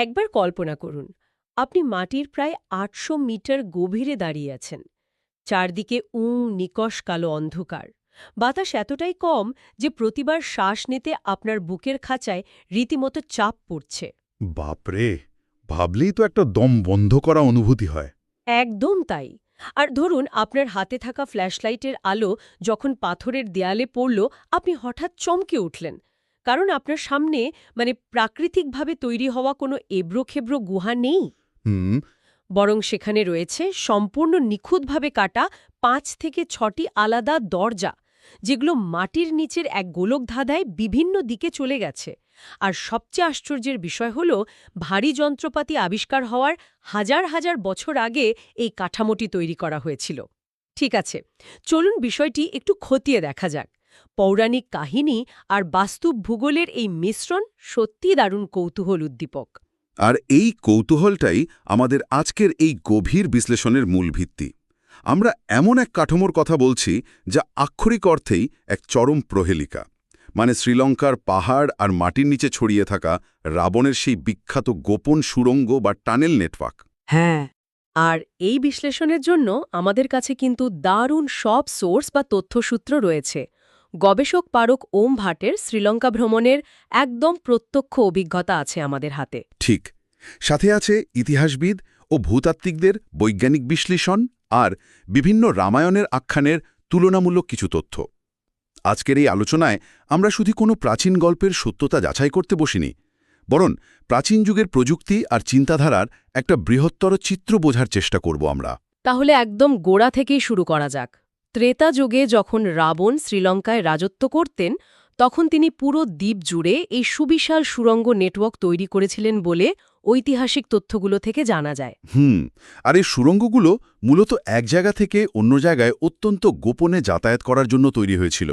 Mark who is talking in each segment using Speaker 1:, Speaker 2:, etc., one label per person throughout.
Speaker 1: একবার কল্পনা করুন, আপনি মাটির প্রায় ৮০০ মিটার গভীরে দাঁড়িয়ে আছেন। চারদিকে নিকষ কালো অন্ধকার। বাতাস এতটাই কম যে প্রতিবার শ্বাস নিতে আপনার বুকের খাঁচায় রীতিমতো চাপ পড়ছে।
Speaker 2: বাপরে, ভাবলেই তো একটা দম বন্ধ করা অনুভূতি হয়।
Speaker 1: একদম তাই। আর ধরুন, আপনার হাতে থাকা ফ্ল্যাশলাইটের আলো যখন পাথরের দেয়ালে পড়ল, আপনি হঠাৎ চমকে উঠলেন। কারণ আপনার সামনে প্রাকৃতিকভাবে তৈরি হওয়া কোনো এবড়োখেবড়ো গুহা নেই।
Speaker 2: হুম।
Speaker 1: বরং সেখানে রয়েছে সম্পূর্ণ নিখুঁতভাবে কাটা ৫ থেকে ৬টি আলাদা দরজা, যেগুলো মাটির নিচের এক গোলক ধাঁধায় বিভিন্ন দিকে চলে গেছে। আর সবচেয়ে আশ্চর্যের বিষয় হল, ভারী যন্ত্রপাতি আবিষ্কার হওয়ার হাজার হাজার বছর আগে এই কাঠামোটি তৈরি করা হয়েছিল। ঠিক আছে, চলুন বিষয়টি একটু খতিয়ে দেখা যাক। পৌরাণিক কাহিনী আর বাস্তব ভূগোলের এই মিশ্রণ সত্যিই দারুণ কৌতূহল উদ্দীপক।
Speaker 2: আর এই কৌতূহলটাই আমাদের আজকের এই গভীর বিশ্লেষণের মূল ভিত্তি। আমরা এমন এক কাঠামোর কথা বলছি যা আক্ষরিক অর্থেই এক চরম প্রহেলিকা, মানে শ্রীলঙ্কার পাহাড় আর মাটির নিচে ছড়িয়ে থাকা রাবণের সেই বিখ্যাত গোপন সুড়ঙ্গ বা টানেল নেটওয়ার্ক।
Speaker 1: হ্যাঁ, আর এই বিশ্লেষণের জন্য আমাদের কাছে কিন্তু দারুণ সব সোর্স বা তথ্যসূত্র রয়েছে। গবেষক পারক ওম ভাটের শ্রীলঙ্কা ভ্রমণের একদম প্রত্যক্ষ অভিজ্ঞতা আছে আমাদের হাতে।
Speaker 2: ঠিক, সাথে আছে ইতিহাসবিদ ও ভূতাত্ত্বিকদের বৈজ্ঞানিক বিশ্লেষণ আর বিভিন্ন রামায়ণের আখ্যানের তুলনামূলক কিছু তথ্য। আজকের এই আলোচনায় আমরা শুধু কোনো প্রাচীন গল্পের সত্যতা যাচাই করতে বসিনি, বরং প্রাচীন যুগের প্রযুক্তি আর চিন্তাধারার একটা বৃহত্তর চিত্র বোঝার চেষ্টা করব আমরা।
Speaker 1: তাহলে একদম গোড়া থেকেই শুরু করা যাক। ত্রেতা যুগে যখন রাবণ শ্রীলঙ্কায় রাজত্ব করতেন, তখন তিনি পুরো দ্বীপ জুড়ে এই সুবিশাল সুড়ঙ্গ নেটওয়ার্ক তৈরি করেছিলেন বলে ঐতিহাসিক তথ্যগুলো থেকে জানা যায়।
Speaker 2: আর এই সুড়ঙ্গগুলো মূলত এক জায়গা থেকে অন্য জায়গায় অত্যন্ত গোপনে যাতায়াত করার জন্য তৈরি হয়েছিল।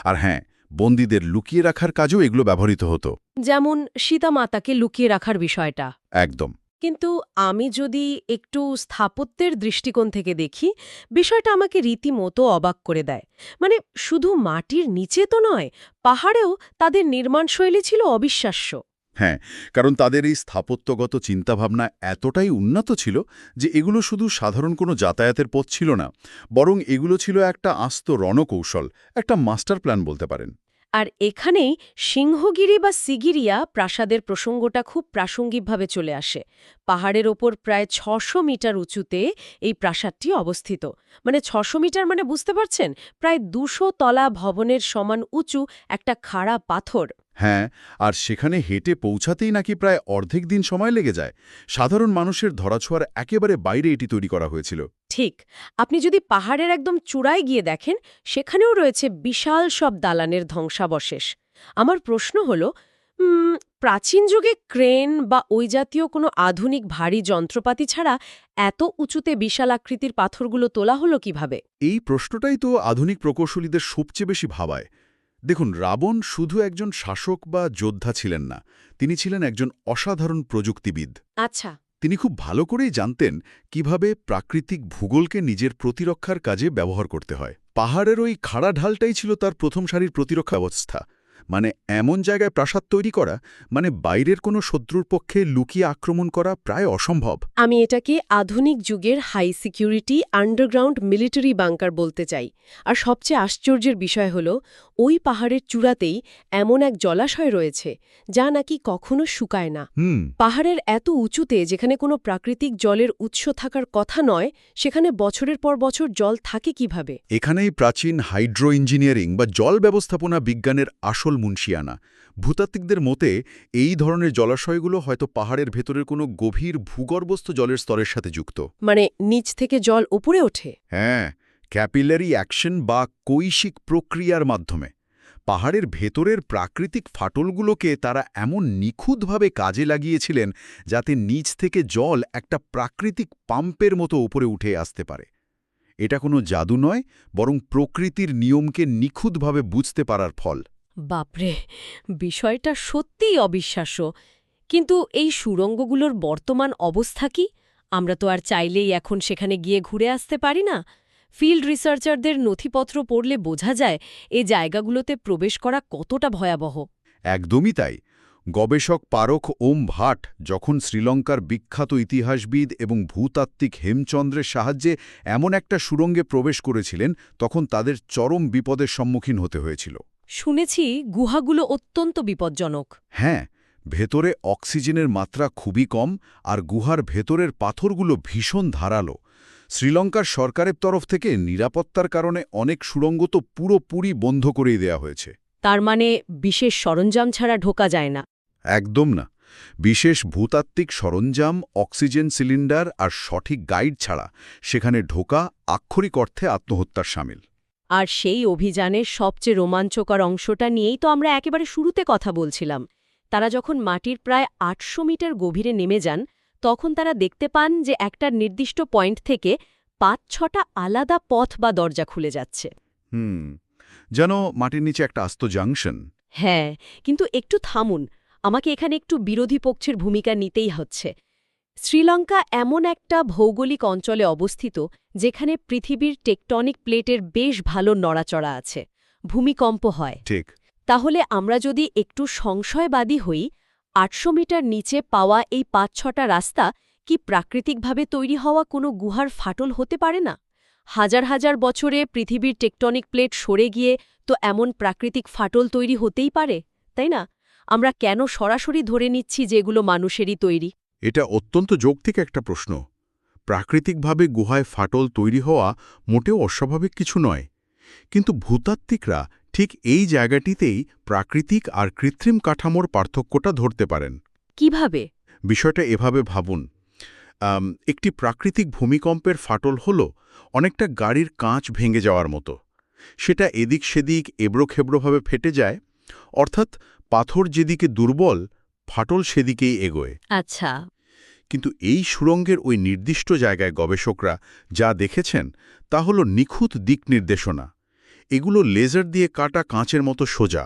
Speaker 2: আর হ্যাঁ, বন্দীদের লুকিয়ে রাখার কাজেও এগুলো ব্যবহৃত হতো।
Speaker 1: যেমন সীতামাতাকে লুকিয়ে রাখার বিষয়টা।
Speaker 2: একদম।
Speaker 1: কিন্তু আমি যদি একটু স্থাপত্যের দৃষ্টিকোণ থেকে দেখি, বিষয়টা আমাকে রীতিমতো অবাক করে দেয়। শুধু মাটির নিচে তো নয়, পাহাড়েও তাদের নির্মাণশৈলী ছিল অবিশ্বাস্য।
Speaker 2: হ্যাঁ, কারণ তাদের এই স্থাপত্যগত চিন্তাভাবনা এতটাই উন্নত ছিল যে এগুলো শুধু সাধারণ কোনো যাতায়াতের পথ ছিল না, বরং এগুলো ছিল একটা আস্ত রণকৌশল, একটা মাস্টার প্ল্যান বলতে পারেন।
Speaker 1: আর এখানেই সিংহগিরি বা সিগিরিয়া প্রাসাদের প্রসঙ্গটা খুব প্রাসঙ্গিকভাবে চলে আসে। পাহাড়ের ওপর প্রায় ৬০০ মিটার উঁচুতে এই প্রাসাদটি অবস্থিত। ৬০০ মিটার মানে বুঝতে পারছেন, প্রায় ২০০ তলা ভবনের সমান উঁচু একটা খাড়া পাথর।
Speaker 2: হ্যাঁ, আর সেখানে হেঁটে পৌঁছাতেই নাকি প্রায় অর্ধেক দিন সময় লেগে যায়। সাধারণ মানুষের ধরাছোঁয়ার একেবারে বাইরে এটি তৈরি করা হয়েছিল।
Speaker 1: ঠিক, আপনি যদি পাহাড়ের একদম চূড়ায় গিয়ে দেখেন, সেখানেও রয়েছে বিশাল সব দালানের ধ্বংসাবশেষ। আমার প্রশ্ন হল, প্রাচীন যুগে ক্রেন বা ওই জাতীয় কোনো আধুনিক ভারী যন্ত্রপাতি ছাড়া এত উঁচুতে বিশাল আকৃতির পাথরগুলো তোলা হলো কিভাবে?
Speaker 2: এই প্রশ্নটাই তো আধুনিক প্রকৌশলীদের সবচেয়ে বেশি ভাবায়। দেখুন, রাবণ শুধু একজন শাসক বা যোদ্ধা ছিলেন না, তিনি ছিলেন একজন অসাধারণ প্রযুক্তিবিদ।
Speaker 1: আচ্ছা।
Speaker 2: তিনি খুব ভালো করেই জানতেন কিভাবে প্রাকৃতিক ভূগোলকে নিজের প্রতিরক্ষার কাজে ব্যবহার করতে হয়। পাহাড়ের ওই খাড়া ঢালটাই ছিল তার প্রথম সারির প্রতিরক্ষা ব্যবস্থা। এমন জায়গায় প্রাসাদ তৈরি করা, বাইরের কোনো শত্রুর পক্ষে লুকিয়ে আক্রমণ করা প্রায় অসম্ভব।
Speaker 1: আমি এটাকে আধুনিক যুগের high security underground military bunker বলতে চাই। আর সবচেয়ে আশ্চর্যের বিষয় হল, ওই পাহাড়ের চূড়াতেই এমন এক জলাশয় রয়েছে যা নাকি কখনো শুকায় না। পাহাড়ের এত উঁচুতে, যেখানে কোনো প্রাকৃতিক জলের উৎস থাকার কথা নয়, সেখানে বছরের পর বছর জল থাকে কিভাবে?
Speaker 2: এখানেই প্রাচীন হাইড্রো ইঞ্জিনিয়ারিং বা জল ব্যবস্থাপনা বিজ্ঞানের আসল মুনশিয়ানা। ভূতাত্ত্বিকদের মতে এই ধরনের জলাশয়গুলো হয়তো পাহাড়ের ভেতরের কোনো গভীর ভূগর্ভস্থ জলের স্তরের সাথে যুক্ত।
Speaker 1: নিচ থেকে জল উপরে ওঠে?
Speaker 2: হ্যাঁ, ক্যাপিলারি অ্যাকশন বা কৈশিক প্রক্রিয়ার মাধ্যমে পাহাড়ের ভেতরের প্রাকৃতিক ফাটলগুলোকে তারা এমন নিখুঁতভাবে কাজে লাগিয়েছিলেন যাতে নিচ থেকে জল একটা প্রাকৃতিক পাম্পের মতো উপরে উঠে আসতে পারে। এটা কোনো জাদু নয়, বরং প্রকৃতির নিয়মকে নিখুঁতভাবে বুঝতে পারার ফল।
Speaker 1: বাপরে, বিষয়টা সত্যিই অবিশ্বাস্য। কিন্তু এই সুড়ঙ্গগুলোর বর্তমান অবস্থা কি? আমরা তো আর চাইলেই এখন সেখানে গিয়ে ঘুরে আসতে পারি না। ফিল্ড রিসার্চারদের নথিপত্র পড়লে বোঝা যায় এ জায়গাগুলোতে প্রবেশ করা কতটা ভয়াবহ।
Speaker 2: একদমই তাই। গবেষক পারখ ওম ভাট যখন শ্রীলঙ্কার বিখ্যাত ইতিহাসবিদ এবং ভূতাত্ত্বিক হেমচন্দ্রের সাহায্যে এমন একটা সুড়ঙ্গে প্রবেশ করেছিলেন, তখন তাদের চরম বিপদের সম্মুখীন হতে হয়েছিল।
Speaker 1: শুনেছি গুহাগুলো অত্যন্ত বিপজ্জনক।
Speaker 2: হ্যাঁ, ভেতরে অক্সিজেনের মাত্রা খুবই কম, আর গুহার ভেতরের পাথরগুলো ভীষণ ধারালো। শ্রীলঙ্কার সরকারের তরফ থেকে নিরাপত্তার কারণে অনেক সুড়ঙ্গ তো পুরোপুরি বন্ধ করেই দেয়া হয়েছে।
Speaker 1: তার মানে বিশেষ সরঞ্জাম ছাড়া ঢোকা যায় না?
Speaker 2: একদম না। বিশেষ ভূতাত্ত্বিক সরঞ্জাম, অক্সিজেন সিলিন্ডার আর সঠিক গাইড ছাড়া সেখানে ঢোকা আক্ষরিক অর্থে আত্মহত্যার শামিল।
Speaker 1: আর সেই অভিযানের সবচেয়ে রোমাঞ্চকর অংশটা নিয়েই তো আমরা একেবারে শুরুতে কথা বলছিলাম। তারা যখন মাটির প্রায় ৮০০ মিটার গভীরে নেমে যান, তখন তারা দেখতে পান যে একটা নির্দিষ্ট পয়েন্ট থেকে ৫-৬টা আলাদা পথ বা দরজা খুলে যাচ্ছে।
Speaker 2: যেন মাটির নিচে একটা আস্ত জাংশন।
Speaker 1: হ্যাঁ, কিন্তু একটু থামুন, আমাকে এখানে একটু বিরোধী পক্ষের ভূমিকা নিতেই হচ্ছে। শ্রীলঙ্কা এমন একটা ভৌগোলিক অঞ্চলে অবস্থিত যেখানে পৃথিবীর টেকটনিক প্লেটের বেশ ভালো নড়াচড়া আছে, ভূমিকম্প হয়।
Speaker 2: ঠিক।
Speaker 1: তাহলে আমরা যদি একটু সংশয়বাদী হই, ৮০০ মিটার নিচে পাওয়া এই ৫-৬টা রাস্তা কি প্রাকৃতিকভাবে তৈরি হওয়া কোনো গুহার ফাটল হতে পারে না? হাজার হাজার বছরে পৃথিবীর টেকটনিক প্লেট সরে গিয়ে তো এমন প্রাকৃতিক ফাটল তৈরি হতেই পারে, তাই না? আমরা কেন সরাসরি ধরে নিচ্ছি যে এগুলো মানুষেরই তৈরি?
Speaker 3: এটা অত্যন্ত যৌক্তিক একটা প্রশ্ন। প্রাকৃতিকভাবে গুহায় ফাটল তৈরি হওয়া মোটেও অস্বাভাবিক কিছু নয়, কিন্তু ভূতাত্ত্বিকরা ঠিক এই জায়গাটিতেই প্রাকৃতিক আর কৃত্রিম কাঠামোর পার্থক্যটা ধরতে পারেন।
Speaker 1: কিভাবে?
Speaker 3: বিষয়টা এভাবে ভাবুন। একটি প্রাকৃতিক ভূমিকম্পের ফাটল হল অনেকটা গাড়ির কাঁচ ভেঙে যাওয়ার মতো। সেটা এদিক সেদিক এবড়োখেবড়োভাবে ফেটে যায়, অর্থাৎ পাথর যেদিকে দুর্বল, ফাটল সেদিকেই এগোয়।
Speaker 1: আচ্ছা।
Speaker 3: কিন্তু এই সুড়ঙ্গের ওই নির্দিষ্ট জায়গায় গবেষকরা যা দেখেছেন তা হল নিখুঁত দিক নির্দেশনা। এগুলো লেজার দিয়ে কাটা কাঁচের মতো সোজা।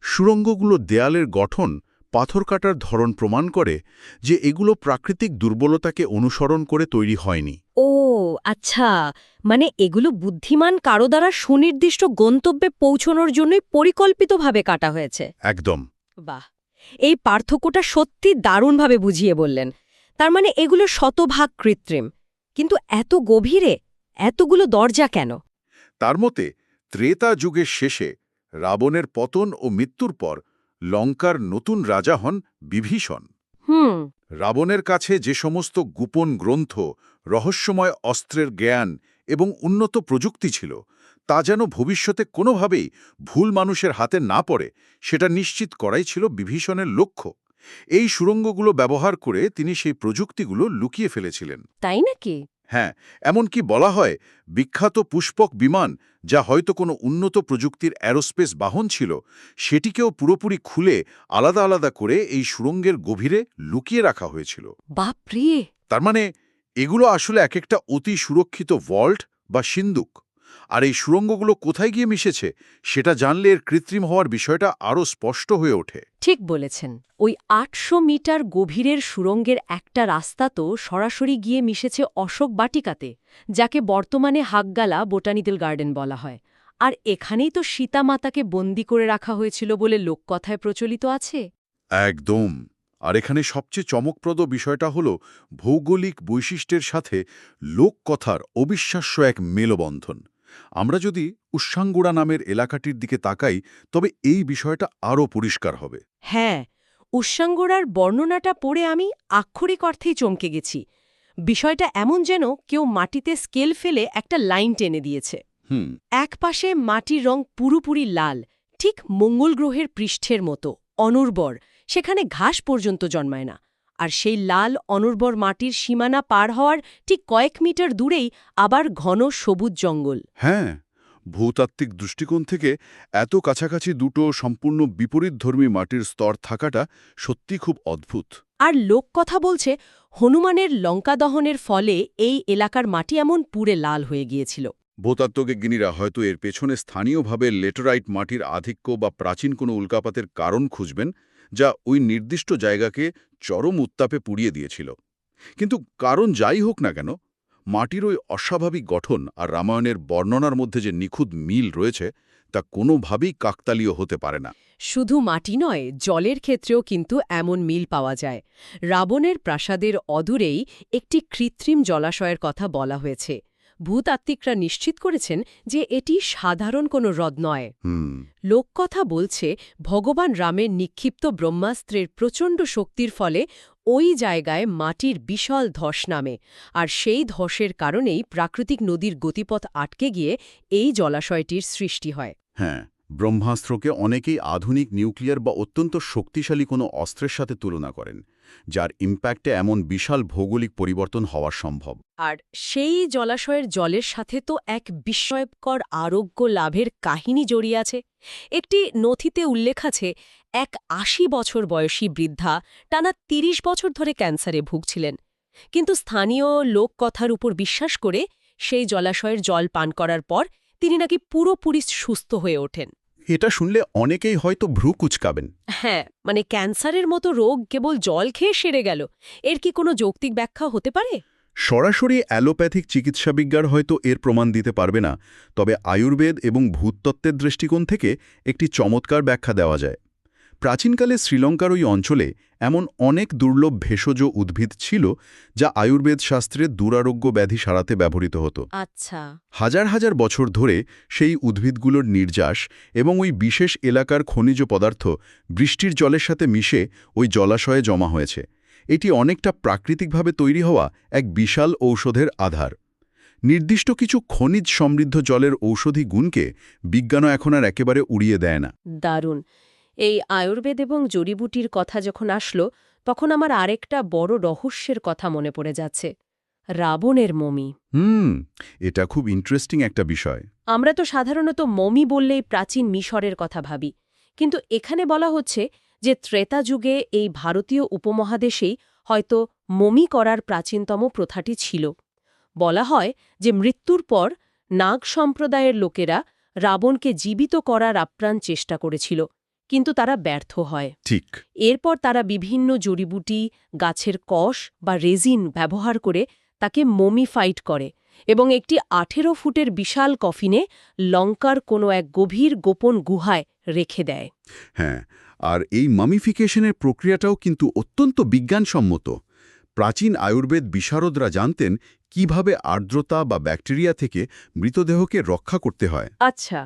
Speaker 3: সুড়ঙ্গগুলো দেয়ালের গঠন, পাথর কাটার ধরন প্রমাণ করে যে এগুলো প্রাকৃতিক দুর্বলতাকে অনুসরণ করে তৈরি হয়নি।
Speaker 1: ও আচ্ছা, মানে এগুলো বুদ্ধিমান কারো দ্বারা সুনির্দিষ্ট গন্তব্যে পৌঁছনোর জন্যই পরিকল্পিতভাবে কাটা হয়েছে।
Speaker 3: একদম।
Speaker 1: বাহ, এই পার্থক্যটা সত্যি দারুণভাবে বুঝিয়ে বললেন। তার মানে এগুলো শতভাগ কৃত্রিম, কিন্তু এত গভীরে এতগুলো দরজা কেন?
Speaker 2: তার মতে ত্রেতা যুগের শেষে রাবণের পতন ও মৃত্যুর পর লঙ্কার নতুন রাজা হন বিভীষণ। রাবণের কাছে যে সমস্ত গোপন গ্রন্থ, রহস্যময় অস্ত্রের জ্ঞান এবং উন্নত প্রযুক্তি ছিল, তা যেন ভবিষ্যতে কোনোভাবেই ভুল মানুষের হাতে না পড়ে, সেটা নিশ্চিত করাই ছিল বিভীষণের লক্ষ্য। এই সুড়ঙ্গগুলো ব্যবহার করে তিনি সেই প্রযুক্তিগুলো লুকিয়ে ফেলেছিলেন।
Speaker 1: তাই নাকি?
Speaker 2: হ্যাঁ, এমনকি বলা হয় বিখ্যাত পুষ্পক বিমান, যা হয়তো কোনো উন্নত প্রযুক্তির অ্যারোস্পেস বাহন ছিল, সেটিকেও পুরোপুরি খুলে আলাদা আলাদা করে এই সুড়ঙ্গের গভীরে লুকিয়ে রাখা হয়েছিল।
Speaker 1: বাপরে!
Speaker 2: তার মানে এগুলো আসলে এক একটা অতি সুরক্ষিত ভল্ট বা সিন্দুক। আর এই সুড়ঙ্গগুলো কোথায় গিয়ে মিশেছে সেটা জানলে এর কৃত্রিম হওয়ার বিষয়টা আরও স্পষ্ট হয়ে ওঠে।
Speaker 1: ঠিক বলেছেন। ওই ৮০০ মিটার গভীরের সুড়ঙ্গের একটা রাস্তা তো সরাসরি গিয়ে মিশেছে অশোক বাটিকাতে, যাকে বর্তমানে হাকগালা বোটানিক্যাল গার্ডেন বলা হয়। আর এখানেই তো সীতা মাতাকে বন্দী করে রাখা হয়েছিল বলে লোককথায় প্রচলিত আছে।
Speaker 2: একদম। আর এখানে সবচেয়ে চমকপ্রদ বিষয়টা হল ভৌগোলিক বৈশিষ্ট্যের সাথে লোককথার অবিশ্বাস্য এক মেলবন্ধন। আমরা যদি উস্সাঙ্গুড়া নামের এলাকাটির দিকে তাকাই, তবে এই বিষয়টা আরও পরিষ্কার হবে।
Speaker 1: হ্যাঁ, উস্সাঙ্গোড়ার বর্ণনাটা পড়ে আমি আক্ষরিক অর্থেই চমকে গেছি। বিষয়টা এমন যেন কেউ মাটিতে স্কেল ফেলে একটা লাইন টেনে দিয়েছে। এক পাশে মাটির রং পুরোপুরি লাল, ঠিক মঙ্গল গ্রহের পৃষ্ঠের মতো অনুর্বর, সেখানে ঘাস পর্যন্ত জন্মায় না। আর সেই লাল অনুর্বর মাটির সীমানা পার হওয়ার ঠিক কয়েক মিটার দূরেই আবার ঘন সবুজ জঙ্গল।
Speaker 2: হ্যাঁ, ভূতাত্ত্বিক দৃষ্টিকোণ থেকে এত কাছাকাছি দুটো সম্পূর্ণ বিপরীতধর্মী মাটির স্তর থাকাটা সত্যি খুব অদ্ভুত।
Speaker 1: আর লোককথা বলছে হনুমানের লঙ্কা দহনের ফলে এই এলাকার মাটি এমন পুড়ে লাল হয়ে গিয়েছিল।
Speaker 2: ভূতাত্ত্বজ্ঞানীরা হয়তো এর পেছনে স্থানীয়ভাবে লেটেরাইট মাটির আধিক্য বা প্রাচীন কোনো উল্কাপাতের কারণ খুঁজবেন, যা ওই নির্দিষ্ট জায়গাকে চরম উত্তাপে পুড়িয়ে দিয়েছিল। কিন্তু কারণ যাই হোক না কেন, মাটির ওই অস্বাভাবিক গঠন আর রামায়ণের বর্ণনার মধ্যে যে নিখুঁত মিল রয়েছে,
Speaker 3: তা কোনোভাবেই কাকতালীয় হতে পারে না।
Speaker 1: শুধু মাটি নয়, জলের ক্ষেত্রেও কিন্তু এমন মিল পাওয়া যায়। রাবণের প্রাসাদের অদূরেই একটি কৃত্রিম জলাশয়ের কথা বলা হয়েছে। ভূতাত্ত্বিকরা নিশ্চিত করেছেন যে এটি সাধারণ কোনো হ্রদ নয়। লোককথা বলছে ভগবান রামের নিক্ষিপ্ত ব্রহ্মাস্ত্রের প্রচণ্ড শক্তির ফলে ওই জায়গায় মাটির বিশাল ধস নামে, আর সেই ধসের কারণেই প্রাকৃতিক নদীর গতিপথ আটকে গিয়ে এই জলাশয়টির সৃষ্টি হয়।
Speaker 3: হ্যাঁ, ব্রহ্মাস্ত্রকে অনেকেই আধুনিক নিউক্লিয়ার বা অত্যন্ত শক্তিশালী কোনো অস্ত্রের সাথে তুলনা করেন, যার ইম্প্যাক্টে এমন বিশাল ভৌগোলিক পরিবর্তন হওয়া সম্ভব।
Speaker 1: আর সেই জলাশয়ের জলের সাথে তো এক বিস্ময়কর আরোগ্য লাভের কাহিনী জড়িয়ে আছে। একটি নথিতে উল্লেখ আছে, এক ৮০ বছর বয়সী বৃদ্ধা টানা ৩০ বছর ধরে ক্যান্সারে ভুগছিলেন, কিন্তু স্থানীয় লোককথার উপর বিশ্বাস করে সেই জলাশয়ের জল পান করার পর তিনি নাকি পুরোপুরি সুস্থ হয়ে ওঠেন।
Speaker 3: এটা শুনলে অনেকেই হয়তো ভ্রু কুঁচকাবেন।
Speaker 1: হ্যাঁ, মানে ক্যান্সারের মতো রোগ কেবল জল খেয়ে সেরে গেল, এর কি কোনো যৌক্তিক ব্যাখ্যা হতে পারে?
Speaker 3: সরাসরি অ্যালোপ্যাথিক চিকিৎসাবিজ্ঞান হয়তো এর প্রমাণ দিতে পারবে না, তবে আয়ুর্বেদ এবং ভূতত্ত্বের দৃষ্টিকোণ থেকে একটি চমৎকার ব্যাখ্যা দেওয়া যায়। প্রাচীনকালে শ্রীলঙ্কার ওই অঞ্চলে এমন অনেক দুর্লভ ভেষজ উদ্ভিদ ছিল যা আয়ুর্বেদ শাস্ত্রে দুরারোগ্য ব্যাধি সারাতে ব্যবহৃত হতো।
Speaker 1: আচ্ছা।
Speaker 3: হাজার হাজার বছর ধরে সেই উদ্ভিদগুলোর নির্যাস এবং ওই বিশেষ এলাকার খনিজ পদার্থ বৃষ্টির জলের সাথে মিশে ওই জলাশয়ে জমা হয়েছে। এটি অনেকটা প্রাকৃতিকভাবে তৈরি হওয়া এক বিশাল ঔষধের আধার। নির্দিষ্ট কিছু খনিজ সমৃদ্ধ জলের ঔষধি গুণকে বিজ্ঞানও এখন আর একেবারে উড়িয়ে দেয় না।
Speaker 1: দারুণ। এই আয়ুর্বেদ এবং জড়িবুটির কথা যখন আসলো, তখন আমার আরেকটা বড় রহস্যের কথা মনে পড়ে যাচ্ছে, রাবণের মমি।
Speaker 3: এটা খুব ইন্টারেস্টিং একটা বিষয়।
Speaker 1: আমরা তো সাধারণত মমি বললেই প্রাচীন মিশরের কথা ভাবি, কিন্তু এখানে বলা হচ্ছে যে ত্রেতা যুগে এই ভারতীয় উপমহাদেশেই হয়তো মমি করার প্রাচীনতম প্রথাটি ছিল। বলা হয় যে মৃত্যুর পর নাগ সম্প্রদায়ের লোকেরা রাবণকে জীবিত করার আপ্রাণ চেষ্টা করেছিল, কিন্তু তারা ব্যর্থ হয়।
Speaker 3: ঠিক।
Speaker 1: এরপর তারা বিভিন্ন জড়িবুটি, গাছের কষ বা রেজিন ব্যবহার করে তাকে মমিফাইড করে এবং একটি ১৮ ফুটের বিশাল কফিনে লঙ্কার কোনো এক গভীর গোপন গুহায় রেখে দেয়।
Speaker 3: হ্যাঁ, আর এই মামিফিকেশনের প্রক্রিয়াটাও কিন্তু অত্যন্ত বিজ্ঞানসম্মত। প্রাচীন আয়ুর্বেদ বিশারদরা জানতেন কিভাবে আর্দ্রতা বা ব্যাকটেরিয়া থেকে মৃতদেহকে রক্ষা করতে হয়।
Speaker 1: আচ্ছা,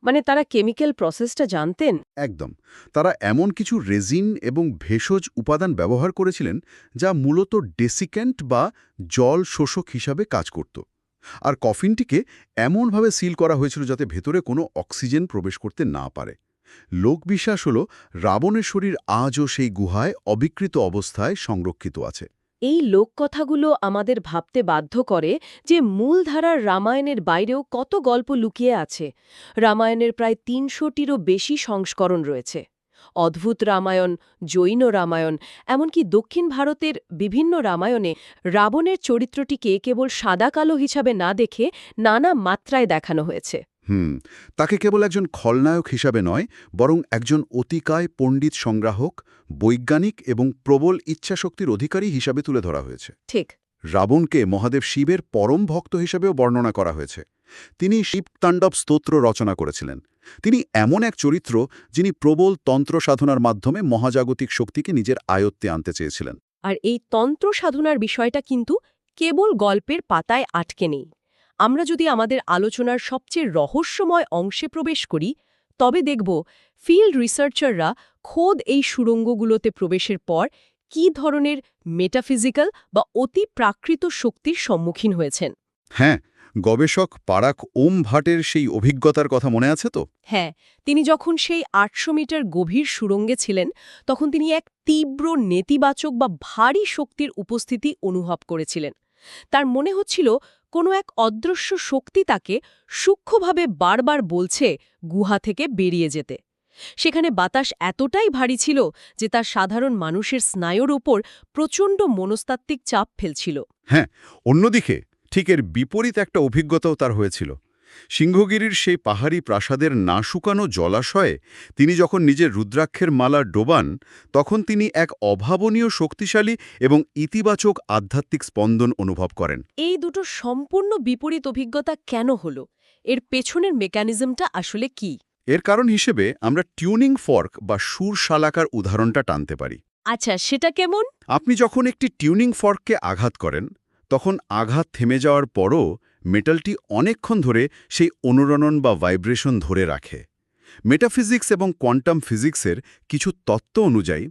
Speaker 1: মানে তারা কেমিক্যাল প্রসেসটা জানতেন?
Speaker 3: একদম। তারা এমন কিছু রেজিন এবং ভেষজ উপাদান ব্যবহার করেছিলেন যা মূলত ডেসিক্যান্ট বা জল শোষক হিসাবে কাজ করত। আর কফিনটিকে এমনভাবে সিল করা হয়েছিল যাতে ভেতরে কোনো অক্সিজেন প্রবেশ করতে না পারে। লোকবিশ্বাস হল রাবণের শরীর আজও সেই গুহায় অবিকৃত অবস্থায় সংরক্ষিত আছে।
Speaker 1: এই লোককথাগুলো আমাদের ভাবতে বাধ্য করে যে মূলধারার রামায়ণের বাইরেও কত গল্প লুকিয়ে আছে। রামায়ণের প্রায় ৩০০টিরও বেশি সংস্করণ রয়েছে। অদ্ভুত রামায়ণ, জৈন রামায়ণ, এমনকি দক্ষিণ ভারতের বিভিন্ন রামায়ণে রাবণের চরিত্রটিকে কেবল সাদা-কালো হিসাবে না দেখে নানা মাত্রায় দেখানো হয়েছে।
Speaker 3: তাকে কেবল একজন খলনায়ক হিসাবে নয়, বরং একজন অতিকায় পণ্ডিত সংগ্রাহক, বৈজ্ঞানিক এবং প্রবল ইচ্ছাশক্তির অধিকারী হিসাবে তুলে ধরা হয়েছে।
Speaker 1: ঠিক।
Speaker 3: রাবণকে মহাদেব শিবের পরম ভক্ত হিসেবেও বর্ণনা করা হয়েছে। তিনি শিবতাণ্ডব স্তোত্র রচনা করেছিলেন। তিনি এমন এক চরিত্র যিনি প্রবল তন্ত্র সাধনার মাধ্যমে মহাজাগতিক শক্তিকে নিজের আয়ত্তে আনতে চেয়েছিলেন।
Speaker 1: আর এই তন্ত্র সাধনার বিষয়টা কিন্তু কেবল গল্পের পাতায় আটকে নেই। আমরা যদি আমাদের আলোচনার সবচেয়ে রহস্যময় অংশে প্রবেশ করি, তবে দেখব ফিল্ড রিসার্চাররা খোদ এই সুড়ঙ্গগুলোতে প্রবেশের পর কী ধরনের মেটাফিজিক্যাল বা অতি প্রাকৃত শক্তির সম্মুখীন হয়েছেন।
Speaker 3: হ্যাঁ, গবেষক পারাক ওম ভাটের সেই অভিজ্ঞতার কথা মনে আছে তো?
Speaker 1: হ্যাঁ, তিনি যখন সেই ৮০০ মিটার গভীর সুড়ঙ্গে ছিলেন, তখন তিনি এক তীব্র নেতিবাচক বা ভারী শক্তির উপস্থিতি অনুভব করেছিলেন। তার মনে হচ্ছিল কোনো এক অদৃশ্য শক্তি তাকে সূক্ষ্মভাবে বারবার বলছে গুহা থেকে বেরিয়ে যেতে। সেখানে বাতাস এতটাই ভারী ছিল যে তার সাধারণ মানুষের স্নায়ুর ওপর প্রচণ্ড মনস্তাত্ত্বিক চাপ ফেলছিল।
Speaker 3: হ্যাঁ, অন্যদিকে ঠিক এর বিপরীত একটা অভিজ্ঞতাও তার হয়েছিল। সিংহগিরির সেই পাহাড়ি প্রাসাদের না শুকানো জলাশয়ে তিনি যখন নিজের রুদ্রাক্ষের মালা ডোবান, তখন তিনি এক অভাবনীয় শক্তিশালী এবং ইতিবাচক আধ্যাত্মিক স্পন্দন অনুভব করেন।
Speaker 1: এই দুটো সম্পূর্ণ বিপরীত অভিজ্ঞতা কেন হলো? এর পেছনের মেকানিজমটা আসলে কি?
Speaker 2: এর কারণ হিসেবে আমরা টিউনিং ফর্ক বা সুর শালাকার উদাহরণটা টানতে পারি।
Speaker 1: আচ্ছা, সেটা কেমন?
Speaker 2: আপনি যখন একটি টিউনিং ফর্ককে আঘাত করেন, তখন আঘাত থেমে যাওয়ার পরও মেটালটি অনেকক্ষণ ধরে সেই অনুরণন বা ভাইব্রেশন ধরে রাখে। মেটাফিজিক্স এবং কোয়ান্টাম ফিজিক্সের কিছু তত্ত্ব অনুযায়ী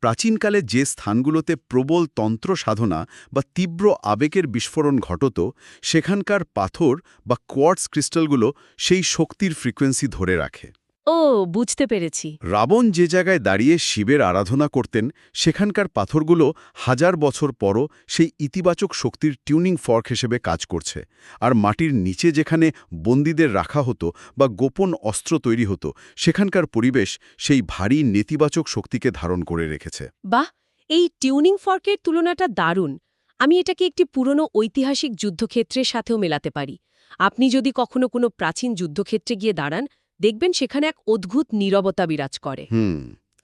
Speaker 2: প্রাচীনকালে যে স্থানগুলোতে প্রবল তন্ত্র সাধনা বা তীব্র আবেগের বিস্ফোরণ ঘটত, সেখানকার পাথর বা কোয়ার্টজ ক্রিস্টালগুলো সেই শক্তির ফ্রিকোয়েন্সি ধরে রাখে।
Speaker 1: ও, বুঝতে পেরেছি।
Speaker 2: রাবণ যে জায়গায় দাঁড়িয়ে শিবের আরাধনা করতেন, সেখানকার পাথরগুলো হাজার বছর পরও সেই ইতিবাচক শক্তির টিউনিং ফর্ক হিসেবে কাজ করছে। আর মাটির নিচে যেখানে বন্দীদের রাখা হতো বা গোপন অস্ত্র তৈরি হতো, সেখানকার পরিবেশ সেই ভারী নেতিবাচক শক্তিকে ধারণ করে রেখেছে।
Speaker 1: বাহ, এই টিউনিং ফর্কের তুলনাটা দারুণ। আমি এটাকে একটি পুরনো ঐতিহাসিক যুদ্ধক্ষেত্রের সাথেও মেলাতে পারি। আপনি যদি কখনো কোনো প্রাচীন যুদ্ধক্ষেত্রে গিয়ে দাঁড়ান, দেখবেন সেখানে এক অদ্ভুত নীরবতা বিরাজ করে।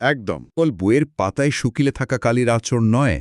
Speaker 2: একদম।
Speaker 3: কেবল বইয়ের পাতায় শুকিলে থাকা কালির আচরণ নয়,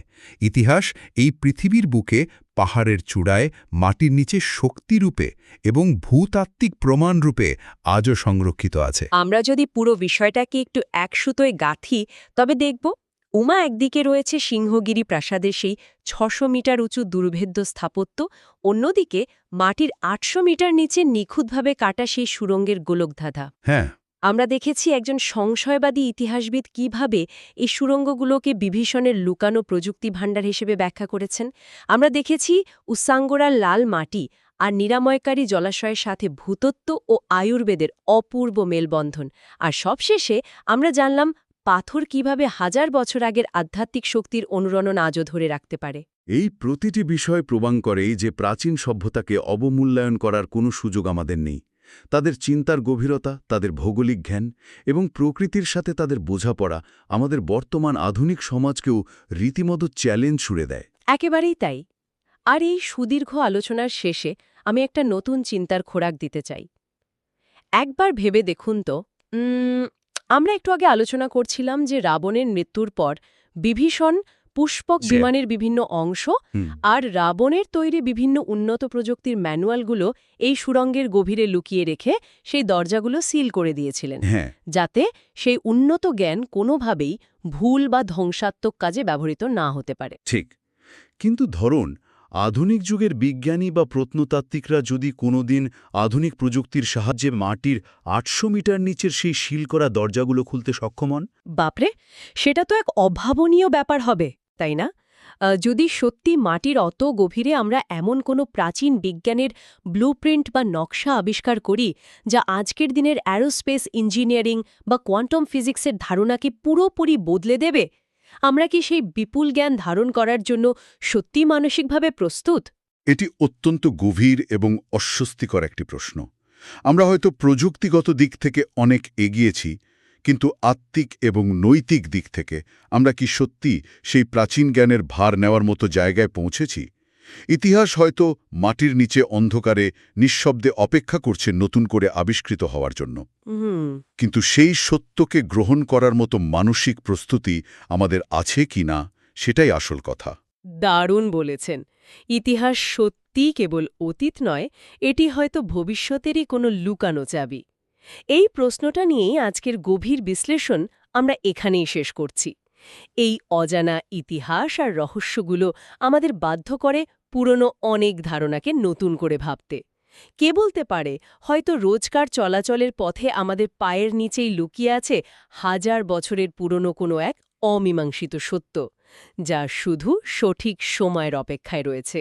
Speaker 3: ইতিহাস এই পৃথিবীর বুকে পাহাড়ের চূড়ায় মাটির নিচে শক্তিরূপে এবং ভূতাত্ত্বিক প্রমাণরূপে আজও সংরক্ষিত আছে।
Speaker 1: আমরা যদি পুরো বিষয়টাকে একটু এক সুতোয় গাঁথি, তবে দেখব উমা একদিকে রয়েছে সিংহগিরি প্রাসাদের সেই ৬০০ মিটার উঁচু দুর্ভেদ্য স্থাপত্য, অন্যদিকে মাটির ৮০০ মিটার নিচে নিখুঁতভাবে কাটা সেই সুড়ঙ্গের গোলকধাঁধা।
Speaker 3: হ্যাঁ,
Speaker 1: আমরা দেখেছি একজন সংশয়বাদী ইতিহাসবিদ কিভাবে এই সুড়ঙ্গগুলোকে বিভীষণের লুকানো প্রযুক্তি ভাণ্ডার হিসেবে ব্যাখ্যা করেছেন। আমরা দেখেছি উসাঙ্গোরার লাল মাটি আর নিরাময়কারী জলাশয়ের সাথে ভূতত্ত্ব ও আয়ুর্বেদের অপূর্ব মেলবন্ধন। আর সবশেষে আমরা জানলাম পাথর কিভাবে হাজার বছর আগের আধ্যাত্মিক শক্তির অনুরণন আজও ধরে রাখতে পারে।
Speaker 2: এই প্রতিটি বিষয় প্রমাণ করে যে প্রাচীন সভ্যতাকে অবমূল্যায়ন করার কোনো সুযোগ আমাদের নেই। তাদের চিন্তার গভীরতা, তাদের ভৌগোলিক জ্ঞান এবং প্রকৃতির সাথে তাদের বোঝাপড়া আমাদের বর্তমান আধুনিক সমাজকেও রীতিমতো চ্যালেঞ্জ ছুড়ে দেয়।
Speaker 1: একেবারেই তাই। আর এই সুদীর্ঘ আলোচনার শেষে আমি একটা নতুন চিন্তার খোরাক দিতে চাই। একবার ভেবে দেখুন তো, আমরা একটু আগে আলোচনা করছিলাম যে রাবণের মৃত্যুর পর বিভীষণ পুষ্পক বিমানের বিভিন্ন অংশ আর রাবণের তৈরি বিভিন্ন উন্নত প্রযুক্তির ম্যানুয়ালগুলো এই সুড়ঙ্গের গভীরে লুকিয়ে রেখে সেই দরজাগুলো সিল করে দিয়েছিলেন, যাতে সেই উন্নত জ্ঞান কোনোভাবেই ভুল বা ধ্বংসাত্মক কাজে ব্যবহৃত না হতে পারে।
Speaker 2: ঠিক, কিন্তু ধরুন আধুনিক যুগের বিজ্ঞানী বা প্রত্নতাত্ত্বিকরা যদি কোনোদিন আধুনিক প্রযুক্তির সাহায্যে মাটির ৮০০ মিটার নিচের সেই সিল করা দরজাগুলো খুলতে সক্ষম হন।
Speaker 1: বাপরে, সেটা তো এক অভাবনীয় ব্যাপার হবে, তাই না? যদি সত্যি মাটির অত গভীরে আমরা এমন কোনো প্রাচীন বিজ্ঞানের ব্লুপ্রিন্ট বা নকশা আবিষ্কার করি, যা আজকের দিনের অ্যারোস্পেস ইঞ্জিনিয়ারিং বা কোয়ান্টাম ফিজিক্সের ধারণাকে পুরোপুরি বদলে দেবে, আমরা কি সেই বিপুল জ্ঞান ধারণ করার জন্য সত্যি মানসিকভাবে প্রস্তুত?
Speaker 2: এটি অত্যন্ত গভীর এবং অস্বস্তিকর একটি প্রশ্ন। আমরা হয়তো প্রযুক্তিগত দিক থেকে অনেক এগিয়েছি, কিন্তু আত্মিক এবং নৈতিক দিক থেকে আমরা কি সত্যি সেই প্রাচীন জ্ঞানের ভার নেওয়ার মতো জায়গায় পৌঁছেছি? ইতিহাস হয়তো মাটির নিচে অন্ধকারে নিঃশব্দে অপেক্ষা করছে নতুন করে আবিষ্কৃত হওয়ার জন্য, কিন্তু সেই সত্যকে গ্রহণ করার মতো মানসিক প্রস্তুতি আমাদের আছে কি না, সেটাই আসল কথা।
Speaker 1: দারুণ বলেছেন। ইতিহাস সত্যিই কেবল অতীত নয়, এটি হয়তো ভবিষ্যতেরই কোনো লুকানো চাবি। এই প্রশ্নটা নিয়েই আজকের গভীর বিশ্লেষণ আমরা এখানেই শেষ করছি। এই অজানা ইতিহাস আর রহস্যগুলো আমাদের বাধ্য করে পুরনো অনেক ধারণাকে নতুন করে ভাবতে। কে বলতে পারে, হয়তো রোজকার চলাচলের পথে আমাদের পায়ের নিচেই লুকিয়ে আছে হাজার বছরের পুরনো কোনো এক অমীমাংসিত সত্য, যা শুধু সঠিক সময়ের অপেক্ষায় রয়েছে।